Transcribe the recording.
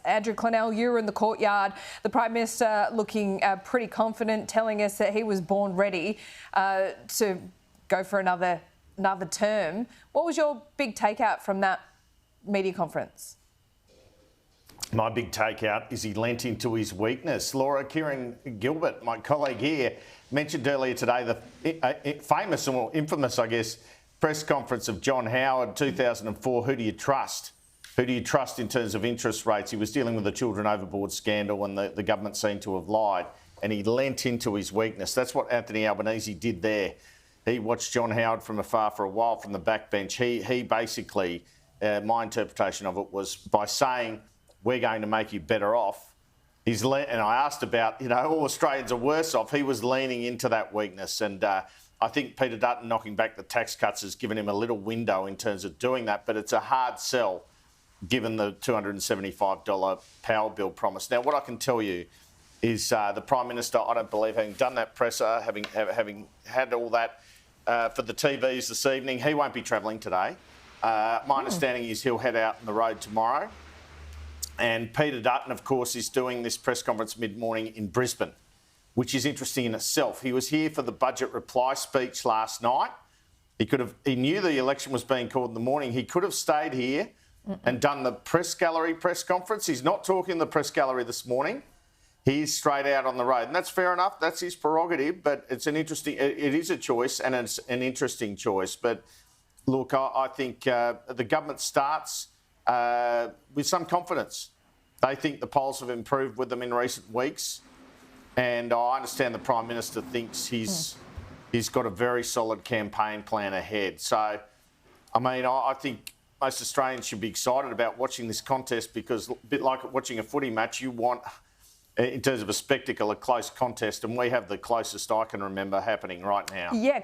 Andrew Clennell, you were in the courtyard. The Prime Minister looking pretty confident, telling us that he was born ready to go for another term. What was your big takeout from that media conference? My big takeout is he lent into his weakness. Laura, Kieran Gilbert, my colleague here, mentioned earlier today the famous or infamous, I guess, press conference of John Howard, 2004. Who do you trust? Who do you trust in terms of interest rates? He was dealing with the Children Overboard scandal and the government seemed to have lied, and he lent into his weakness. That's what Anthony Albanese did there. He watched John Howard from afar for a while from the backbench. He basically, my interpretation of it was by saying, we're going to make you better off. And I asked about, all Australians are worse off. He was leaning into that weakness. And I think Peter Dutton knocking back the tax cuts has given him a little window in terms of doing that. But it's a hard sell given the $275 power bill promise. Now, what I can tell you is the Prime Minister, I don't believe, having done that presser, having had all that for the TVs this evening, he won't be travelling today. My understanding is he'll head out on the road tomorrow. And Peter Dutton, of course, is doing this press conference mid-morning in Brisbane, which is interesting in itself. He was here for the budget reply speech last night. He knew the election was being called in the morning. He could have stayed here and done the press gallery press conference. He's not talking in the press gallery this morning. He's straight out on the road. And that's fair enough. That's his prerogative. But it is a choice, and it's an interesting choice. But look, I think the government starts with some confidence. They think the polls have improved with them in recent weeks. And I understand the Prime Minister thinks he's got a very solid campaign plan ahead. So, I think most Australians should be excited about watching this contest because a bit like watching a footy match, you want, in terms of a spectacle, a close contest. And we have the closest I can remember happening right now. Yeah.